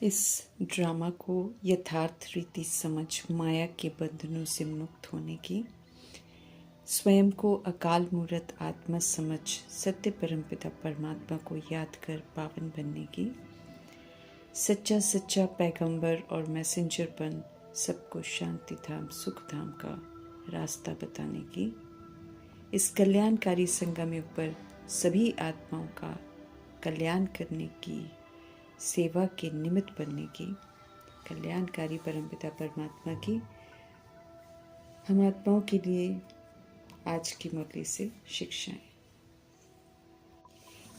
इस ड्रामा को यथार्थ रीति समझ माया के बंधनों से मुक्त होने की, स्वयं को अकाल मूर्त आत्मा समझ सत्य परमपिता परमात्मा को याद कर पावन बनने की, सच्चा सच्चा पैगंबर और मैसेंजरपन सबको शांति धाम सुख धाम का रास्ता बताने की, इस कल्याणकारी संगम युग पर सभी आत्माओं का कल्याण करने की, सेवा के निमित्त बनने की, कल्याणकारी परमपिता परमात्मा की हम आत्माओं के लिए आज की मुरली से शिक्षाएं।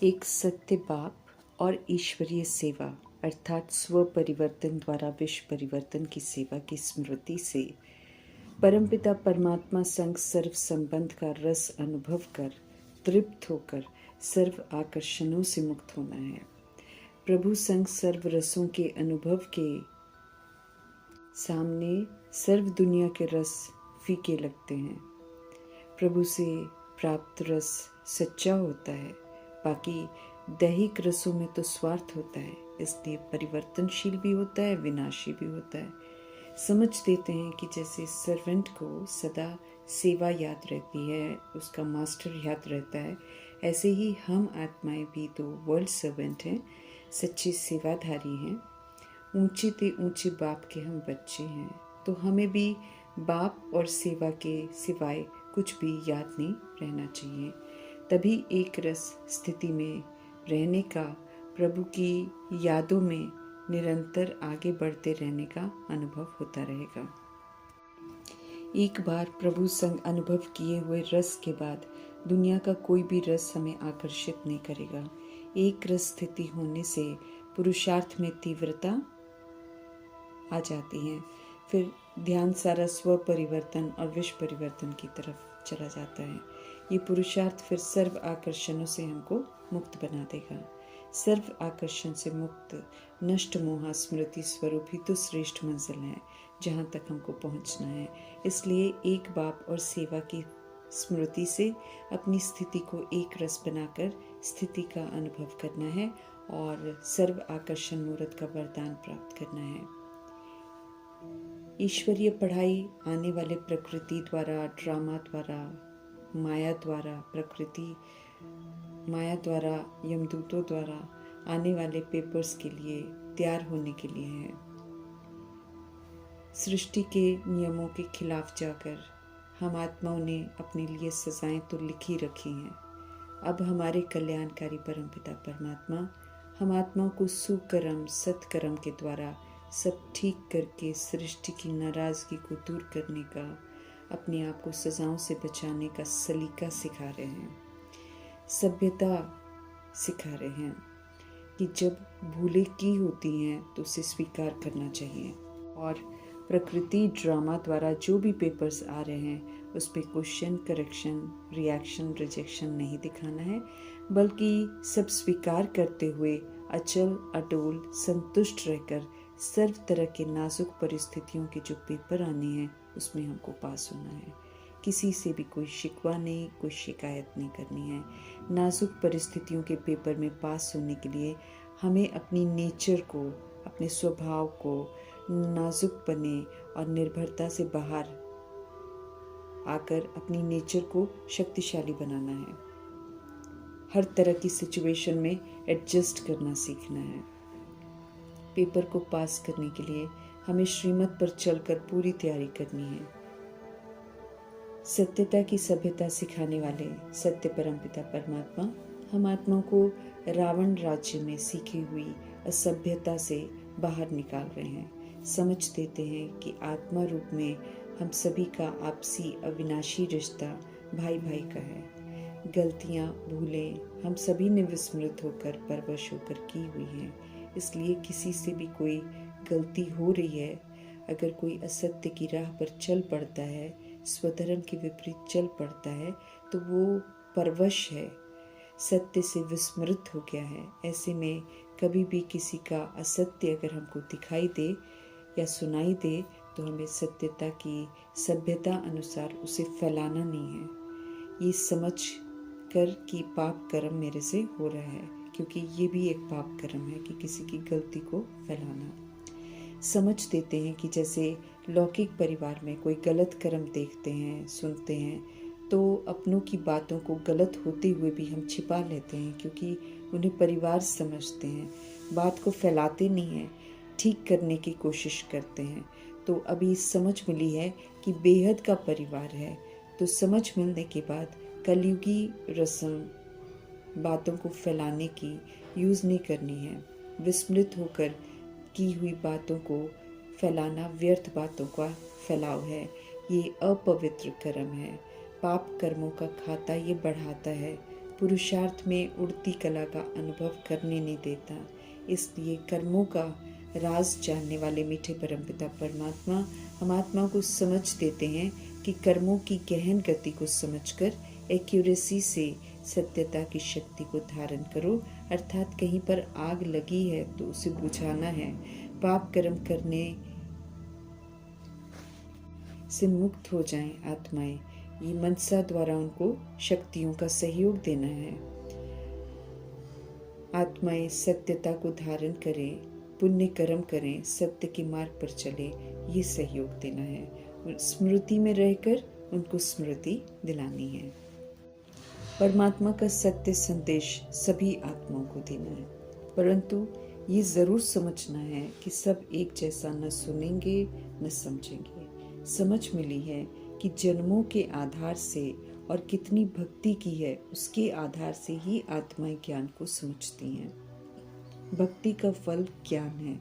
एक सत्य बाप और ईश्वरीय सेवा अर्थात स्व परिवर्तन द्वारा विश्व परिवर्तन की सेवा की स्मृति से परमपिता परमात्मा संग सर्व संबंध का रस अनुभव कर तृप्त होकर सर्व आकर्षणों से मुक्त होना है। प्रभु संग सर्व रसों के अनुभव के सामने सर्व दुनिया के रस फीके लगते हैं। प्रभु से प्राप्त रस सच्चा होता है, बाकी दैहिक रसों में तो स्वार्थ होता है, इसलिए परिवर्तनशील भी होता है, विनाशी भी होता है। समझ देते हैं कि जैसे सर्वेंट को सदा सेवा याद रहती है, उसका मास्टर याद रहता है, ऐसे ही हम आत्माएं भी तो वर्ल्ड सर्वेंट हैं, सच्चे सेवाधारी हैं, ऊंचे ते ऊंचे बाप के हम बच्चे हैं। तो हमें भी बाप और सेवा के सिवाय कुछ भी याद नहीं रहना चाहिए। तभी एक रस स्थिति में रहने का, प्रभु की यादों में निरंतर आगे बढ़ते रहने का अनुभव होता रहेगा। एक बार प्रभु संग अनुभव किए हुए रस के बाद दुनिया का कोई भी रस हमें आकर्षित नहीं करेगा। एक रस स्थिति होने से पुरुषार्थ में तीव्रता आ जाती है, फिर ध्यान सारा स्व परिवर्तन और विश्व परिवर्तन की तरफ चला जाता है। ये पुरुषार्थ फिर सर्व आकर्षणों से हमको मुक्त बना देगा। सर्व आकर्षण से मुक्त नष्ट मोहा स्मृति स्वरूप ही तो श्रेष्ठ मंजिल है जहाँ तक हमको पहुँचना है। इसलिए एक बाप और सेवा की स्मृति से अपनी स्थिति को एक रस बनाकर स्थिति का अनुभव करना है और सर्व आकर्षण मूर्त का वरदान प्राप्त करना है। ईश्वरीय पढ़ाई आने वाले प्रकृति द्वारा, ड्रामा द्वारा, माया द्वारा, प्रकृति माया द्वारा, यमदूतों द्वारा आने वाले पेपर्स के लिए तैयार होने के लिए है। सृष्टि के नियमों के खिलाफ जाकर हम आत्माओं ने अपने लिए सजाएं तो लिखी रखी हैं। अब हमारे कल्याणकारी परमपिता परमात्मा हम आत्माओं को सुकर्म सत्कर्म के द्वारा सब ठीक करके सृष्टि की नाराजगी को दूर करने का, अपने आप को सजाओं से बचाने का सलीका सिखा रहे हैं, सभ्यता सिखा रहे हैं कि जब भूलें की होती हैं तो उसे स्वीकार करना चाहिए। और प्रकृति ड्रामा द्वारा जो भी पेपर्स आ रहे हैं उस पर क्वेश्चन, करेक्शन, रिएक्शन, रिजेक्शन नहीं दिखाना है, बल्कि सब स्वीकार करते हुए अचल अटोल संतुष्ट रहकर सर्व तरह के नाजुक परिस्थितियों के जो पेपर आने हैं उसमें हमको पास होना है। किसी से भी कोई शिकवा नहीं, कोई शिकायत नहीं करनी है। नाजुक परिस्थितियों के पेपर में पास होने के लिए हमें अपनी नेचर को, अपने स्वभाव को नाजुक बने और निर्भरता से बाहर आकर अपनी नेचर को शक्तिशाली बनाना है। हर तरह की सिचुएशन में एडजस्ट करना सीखना है। पेपर को पास करने के लिए हमें श्रीमत पर चलकर पूरी तैयारी करनी है। सत्यता की सभ्यता सिखाने वाले सत्य परमपिता परमात्मा हम आत्माओं को रावण राज्य में सीखी हुई असभ्यता से बाहर निकाल रहे हैं। समझ देते हैं कि आत्मा रूप में हम सभी का आपसी अविनाशी रिश्ता भाई भाई का है। गलतियाँ भूलें हम सभी ने विस्मृत होकर परवश होकर की हुई हैं। इसलिए किसी से भी कोई गलती हो रही है, अगर कोई असत्य की राह पर चल पड़ता है, स्वधर्म के विपरीत चल पड़ता है, तो वो परवश है, सत्य से विस्मृत हो गया है। ऐसे में कभी भी किसी का असत्य अगर हमको दिखाई दे या सुनाई दे तो हमें सत्यता की सभ्यता अनुसार उसे फैलाना नहीं है। ये समझ कर कि पाप कर्म मेरे से हो रहा है, क्योंकि ये भी एक पाप कर्म है कि किसी की गलती को फैलाना। समझ देते हैं कि जैसे लौकिक परिवार में कोई गलत कर्म देखते हैं, सुनते हैं, तो अपनों की बातों को गलत होते हुए भी हम छिपा लेते हैं, क्योंकि उन्हें परिवार समझते हैं। बात को फैलाते नहीं हैं, ठीक करने की कोशिश करते हैं। तो अभी समझ मिली है कि बेहद का परिवार है, तो समझ मिलने के बाद कलयुगी रस्म बातों को फैलाने की यूज़ नहीं करनी है। विस्मृत होकर की हुई बातों को फैलाना व्यर्थ बातों का फैलाव है। ये अपवित्र कर्म है। पाप कर्मों का खाता ये बढ़ाता है, पुरुषार्थ में उड़ती कला का अनुभव करने नहीं देता। इसलिए कर्मों का राज जानने वाले मीठे परमपिता परमात्मा हम आत्मा को समझ देते हैं कि कर्मों की गहन गति को समझकर एक्यूरेसी से सत्यता की शक्ति को धारण करो, अर्थात कहीं पर आग लगी है तो उसे बुझाना है। पाप कर्म करने से मुक्त हो जाएं आत्माएं, ये मनसा द्वारा उनको शक्तियों का सहयोग देना है। आत्माएं सत्यता को धारण करें, पुण्य कर्म करें, सत्य के मार्ग पर चले, ये सहयोग देना है। स्मृति में रहकर उनको स्मृति दिलानी है। परमात्मा का सत्य संदेश सभी आत्माओं को देना है, परंतु ये जरूर समझना है कि सब एक जैसा न सुनेंगे न समझेंगे। समझ मिली है कि जन्मों के आधार से और कितनी भक्ति की है उसके आधार से ही आत्माएं ज्ञान को समझती हैं। भक्ति का फल ज्ञान है,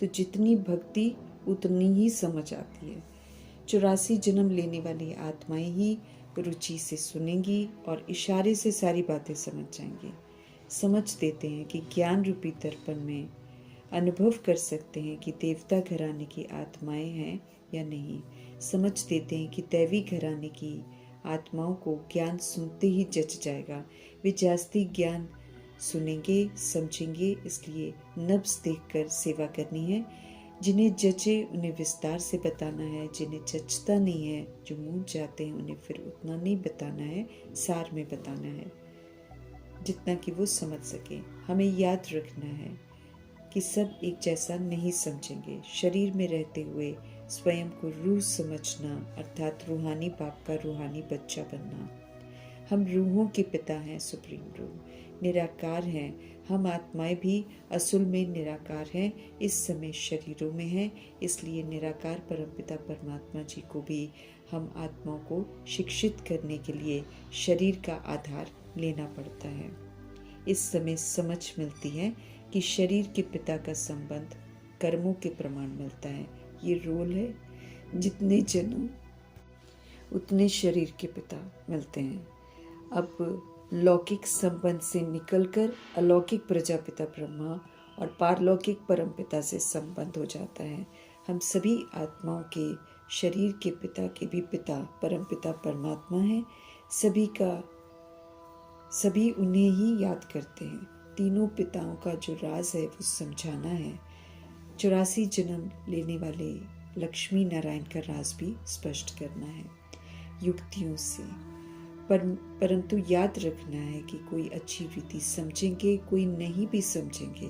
तो जितनी भक्ति उतनी ही समझ आती है। 84 जन्म लेने वाली आत्माएं ही रुचि से सुनेंगी और इशारे से सारी बातें समझ जाएंगी। समझ देते हैं कि ज्ञान रूपी दर्पण में अनुभव कर सकते हैं कि देवता घराने की आत्माएं हैं या नहीं। समझ देते हैं कि दैवी घराने की आत्माओं को ज्ञान सुनते ही जच जाएगा। वे जास्ती ज्ञान सुनेंगे, समझेंगे, इसलिए नब्ज देखकर सेवा करनी है। जिन्हें जचे उन्हें विस्तार से बताना है, जिन्हें जचता नहीं है, जो मुंह जाते हैं, उन्हें फिर उतना नहीं बताना है, सार में बताना है, जितना कि वो समझ सके। हमें याद रखना है कि सब एक जैसा नहीं समझेंगे। शरीर में रहते हुए स्वयं को रूह समझना, अर्थात रूहानी बाप का रूहानी बच्चा बनना। हम रूहों के पिता हैं, सुप्रीम रूह निराकार हैं। हम आत्माएं भी असल में निराकार हैं, इस समय शरीरों में हैं। इसलिए निराकार परमपिता परमात्मा जी को भी हम आत्माओं को शिक्षित करने के लिए शरीर का आधार लेना पड़ता है। इस समय समझ मिलती है कि शरीर के पिता का संबंध कर्मों के प्रमाण मिलता है। ये रोल है, जितने जन्म उतने शरीर के पिता मिलते हैं। अब लौकिक संबंध से निकलकर अलौकिक प्रजापिता ब्रह्मा और पारलौकिक परमपिता से संबंध हो जाता है। हम सभी आत्माओं के शरीर के पिता के भी पिता परमपिता परमात्मा हैं। सभी उन्हें ही याद करते हैं। तीनों पिताओं का जो राज है वो समझाना है। 84 जन्म लेने वाले लक्ष्मी नारायण का राज भी स्पष्ट करना है युक्तियों से। परंतु याद रखना है कि कोई अच्छी रीति समझेंगे, कोई नहीं भी समझेंगे,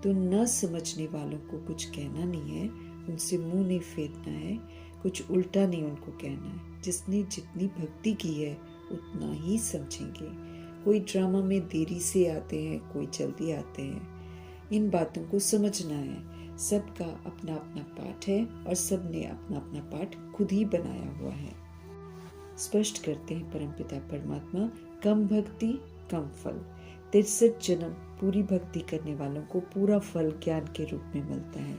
तो न समझने वालों को कुछ कहना नहीं है, उनसे मुंह नहीं फेरना है, कुछ उल्टा नहीं उनको कहना है। जिसने जितनी भक्ति की है उतना ही समझेंगे। कोई ड्रामा में देरी से आते हैं, कोई जल्दी आते हैं। इन बातों को समझना है। सबका अपना अपना पाठ है और सब ने अपना अपना पाठ खुद ही बनाया हुआ है। स्पष्ट करते हैं परमपिता परमात्मा, कम भक्ति कम फल। 63 जन्म पूरी भक्ति करने वालों को पूरा फल ज्ञान के रूप में मिलता है।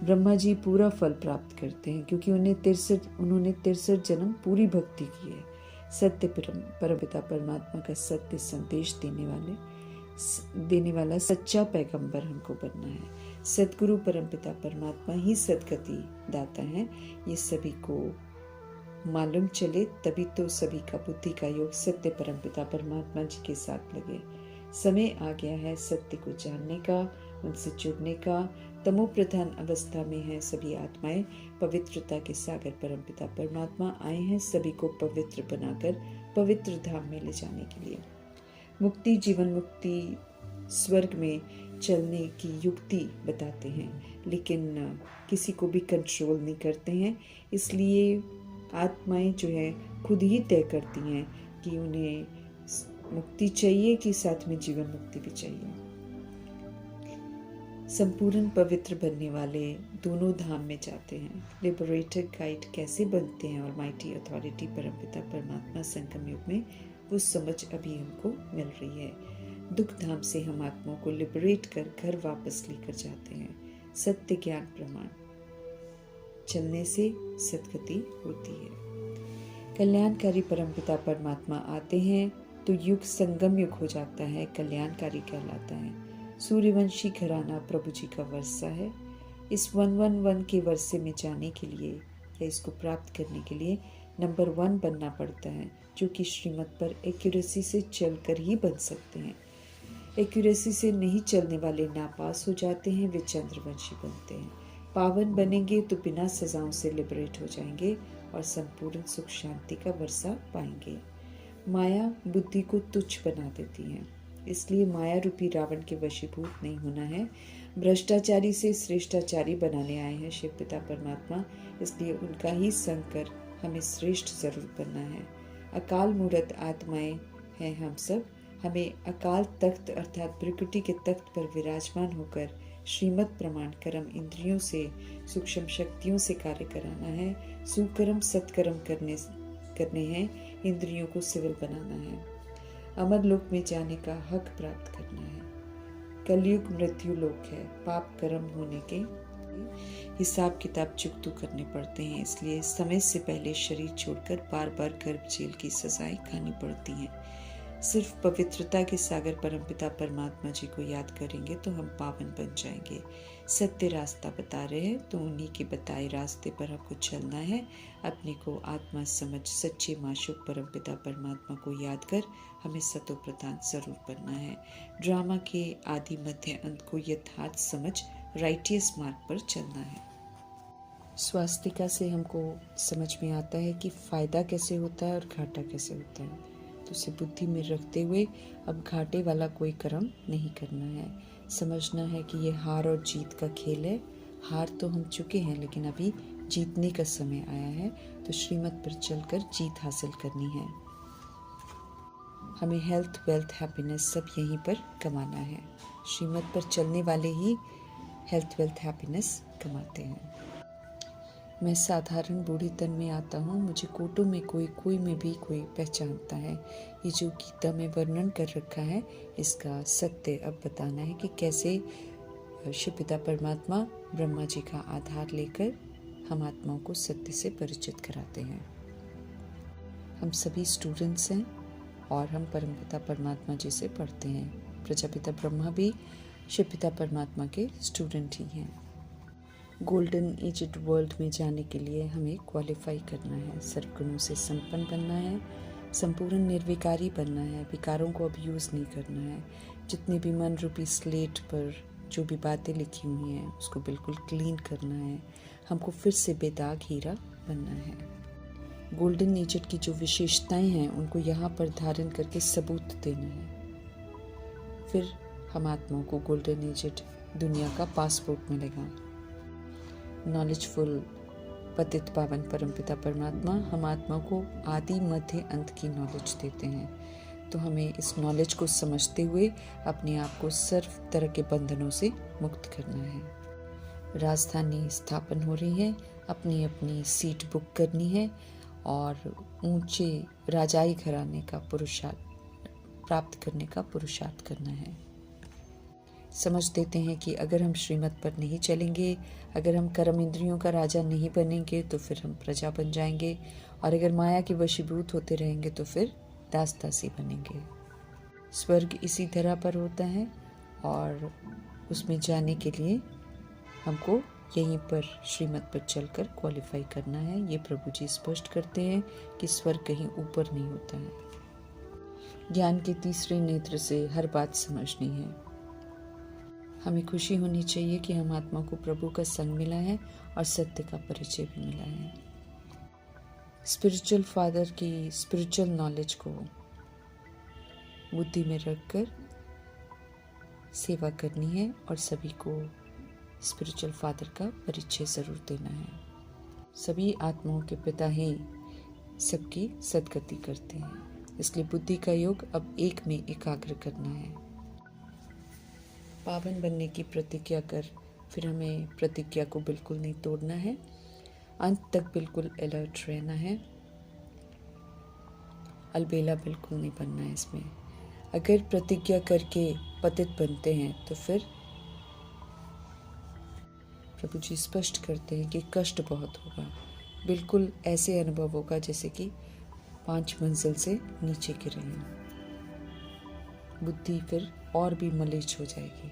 ब्रह्मा जी पूरा फल प्राप्त करते हैं क्योंकि उन्होंने 63 जन्म पूरी भक्ति की है। सत्य परमपिता परमात्मा का सत्य संदेश देने वाला सच्चा पैगंबर हमको बनना है। सद्गुरु परमपिता परमात्मा ही सद्गति दाता है। ये सभी को मालूम चले, तभी तो सभी का बुद्धि का योग सत्य परमपिता परमात्मा जी के साथ लगे। समय आ गया है सत्य को जानने का, उनसे जुड़ने का। तमो प्रधान अवस्था में है सभी आत्माएं। पवित्रता के सागर परमपिता परमात्मा आए हैं सभी को पवित्र बनाकर पवित्र धाम में ले जाने के लिए। मुक्ति, जीवन मुक्ति स्वर्ग में चलने की युक्ति बताते हैं, लेकिन किसी को भी कंट्रोल नहीं करते हैं। इसलिए आत्माएं जो है खुद ही तय करती हैं कि उन्हें मुक्ति चाहिए कि साथ में जीवन मुक्ति भी चाहिए। संपूर्ण पवित्र बनने वाले दोनों धाम में जाते हैं। लिबरेटेड गाइड कैसे बनते हैं और माइटी अथॉरिटी परमपिता परमात्मा संगम युग में, वो समझ अभी हमको मिल रही है। दुख धाम से हम आत्माओं को लिबरेट कर घर वापस लेकर जाते हैं। सत्य ज्ञान प्रमाण चलने से सदगति होती है। कल्याणकारी परमपिता परमात्मा आते हैं तो युग संगम युग हो जाता है, कल्याणकारी कहलाता है। सूर्यवंशी घराना प्रभु जी का वर्षा है। इस 111 के वर्षे में जाने के लिए या इसको प्राप्त करने के लिए नंबर 1 बनना पड़ता है, जो कि श्रीमत पर एक्यूरेसी से चलकर ही बन सकते हैं। एक्यूरेसी से नहीं चलने वाले नापास हो जाते हैं, वे चंद्रवंशी बनते हैं। पावन बनेंगे तो बिना सजाओं से लिबरेट हो जाएंगे और संपूर्ण सुख शांति का वर्षा पाएंगे। माया बुद्धि को तुच्छ बना देती है, इसलिए माया रूपी रावण के वशीभूत नहीं होना है। भ्रष्टाचारी से श्रेष्ठाचारी बनाने आए हैं शिव पिता परमात्मा, इसलिए उनका ही संग कर हमें श्रेष्ठ जरूर बनना है। अकाल मूर्त आत्माएं हैं हम सब। हमें अकाल तख्त अर्थात प्रकृति के तख्त पर विराजमान होकर श्रीमत प्रमाण कर्म इंद्रियों से सूक्ष्म शक्तियों से कार्य कराना है। सुकर्म सत्कर्म करने हैं, इंद्रियों को सिविल बनाना है। अमर लोक में जाने का हक प्राप्त करना है। कलयुग मृत्यु लोक है, पाप कर्म होने के हिसाब किताब चुकतू करने पड़ते हैं, इसलिए समय से पहले शरीर छोड़कर बार बार गर्भ जेल की सजाएं खानी पड़ती हैं। सिर्फ पवित्रता के सागर परमपिता परमात्मा जी को याद करेंगे तो हम पावन बन जाएंगे। सत्य रास्ता बता रहे हैं तो उन्हीं के बताए रास्ते पर हमको चलना है। अपने को आत्मा समझ सच्चे माशूक परमपिता परमात्मा को याद कर हमें सतो प्रधान जरूर बनना है। ड्रामा के आदि मध्य अंत को यथार्थ समझ राइटियस मार्ग पर चलना है। स्वास्तिका से हमको समझ में आता है कि फायदा कैसे होता है और घाटा कैसे होता है, तो उसे बुद्धि में रखते हुए अब घाटे वाला कोई कर्म नहीं करना है। समझना है कि ये हार और जीत का खेल है। हार तो हम चुके हैं, लेकिन अभी जीतने का समय आया है, तो श्रीमत पर चलकर जीत हासिल करनी है। हमें हेल्थ वेल्थ हैप्पीनेस सब यहीं पर कमाना है। श्रीमत पर चलने वाले ही हेल्थ वेल्थ हैप्पीनेस कमाते हैं। मैं साधारण बूढ़ी तन में आता हूँ, मुझे कोटों में कोई में भी कोई पहचानता है। ये जो गीता में वर्णन कर रखा है, इसका सत्य अब बताना है कि कैसे शिव पिता परमात्मा ब्रह्मा जी का आधार लेकर हम आत्माओं को सत्य से परिचित कराते हैं। हम सभी स्टूडेंट्स हैं और हम परमपिता परमात्मा जी से पढ़ते हैं। प्रजापिता ब्रह्मा भी शिव पिता परमात्मा के स्टूडेंट ही हैं। गोल्डन एजेड वर्ल्ड में जाने के लिए हमें क्वालिफाई करना है। सर्वगुणों से संपन्न बनना है, संपूर्ण निर्विकारी बनना है, विकारों को अब्यूज़ नहीं करना है। जितने भी मन रूपी स्लेट पर जो भी बातें लिखी हुई हैं उसको बिल्कुल क्लीन करना है। हमको फिर से बेदाग हीरा बनना है। गोल्डन एजेड की जो विशेषताएं हैं उनको यहाँ पर धारण करके सबूत देना है। फिर हम आत्माओं को गोल्डन एजेड दुनिया का पासपोर्ट मिलेगा। नॉलेजफुल पतित पावन परमपिता परमात्मा हम आत्मा को आदि मध्य अंत की नॉलेज देते हैं, तो हमें इस नॉलेज को समझते हुए अपने आप को सर्व तरह के बंधनों से मुक्त करना है। राजधानी स्थापन हो रही है, अपनी अपनी सीट बुक करनी है और ऊंचे राजाई घराने का पुरुषार्थ प्राप्त करने का पुरुषार्थ करना है। समझ देते हैं कि अगर हम श्रीमत पर नहीं चलेंगे, अगर हम कर्म इंद्रियों का राजा नहीं बनेंगे तो फिर हम प्रजा बन जाएंगे, और अगर माया के वशीभूत होते रहेंगे तो फिर दास दासी बनेंगे। स्वर्ग इसी तरह पर होता है और उसमें जाने के लिए हमको यहीं पर श्रीमत पर चलकर क्वालिफाई करना है। ये प्रभु जी स्पष्ट करते हैं कि स्वर्ग कहीं ऊपर नहीं होता है। ज्ञान के तीसरे नेत्र से हर बात समझनी है। हमें खुशी होनी चाहिए कि हम आत्मा को प्रभु का संग मिला है और सत्य का परिचय भी मिला है। स्पिरिचुअल फादर की स्पिरिचुअल नॉलेज को बुद्धि में रखकर सेवा करनी है और सभी को स्पिरिचुअल फादर का परिचय ज़रूर देना है। सभी आत्माओं के पिता ही सबकी सद्गति करते हैं, इसलिए बुद्धि का योग अब एक में एकाग्र करना है। पावन बनने की प्रतिज्ञा कर फिर हमें प्रतिज्ञा को बिल्कुल नहीं तोड़ना है, अंत तक बिल्कुल अलर्ट रहना है, अलबेला बिल्कुल नहीं बनना है इसमें। अगर प्रतिज्ञा करके पतित बनते हैं तो फिर प्रभु जी स्पष्ट करते हैं कि कष्ट बहुत होगा, बिल्कुल ऐसे अनुभव होगा जैसे कि 5 मंजिल से नीचे गिरे हैं। बुद्धि फिर और भी मलिच हो जाएगी,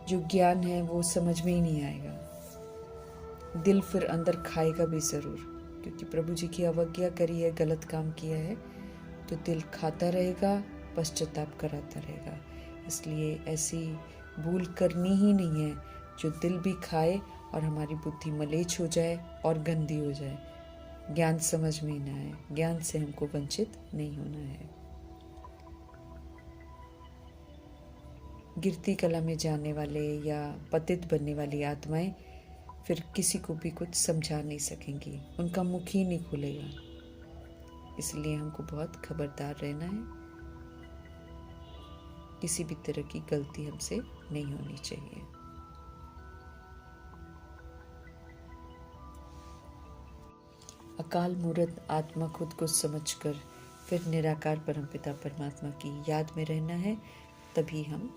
जो ज्ञान है वो समझ में ही नहीं आएगा। दिल फिर अंदर खाएगा भी ज़रूर, क्योंकि प्रभु जी की अवज्ञा करी है, गलत काम किया है, तो दिल खाता रहेगा, पश्चाताप कराता रहेगा। इसलिए ऐसी भूल करनी ही नहीं है जो दिल भी खाए और हमारी बुद्धि मलेच हो जाए और गंदी हो जाए, ज्ञान समझ में ना आए। ज्ञान से हमको वंचित नहीं होना है। गिरती कला में जाने वाले या पतित बनने वाली आत्माएं फिर किसी को भी कुछ समझा नहीं सकेंगी, उनका मुख ही नहीं खुलेगा। इसलिए हमको बहुत खबरदार रहना है, किसी भी तरह की गलती हमसे नहीं होनी चाहिए। अकाल मूर्त आत्मा खुद को समझकर फिर निराकार परमपिता परमात्मा की याद में रहना है, तभी हम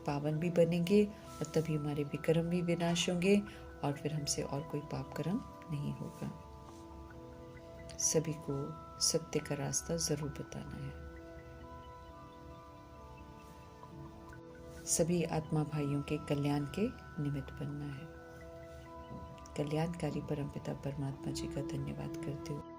पावन भी बनेंगे और तभी हमारे विक्रम भी विनाश होंगे और फिर हमसे और कोई पाप कर्म नहीं होगा। सभी को सत्य का रास्ता जरूर बताना है। सभी आत्मा भाइयों के कल्याण के निमित्त बनना है। कल्याणकारी परमपिता परमात्मा जी का धन्यवाद करते हुए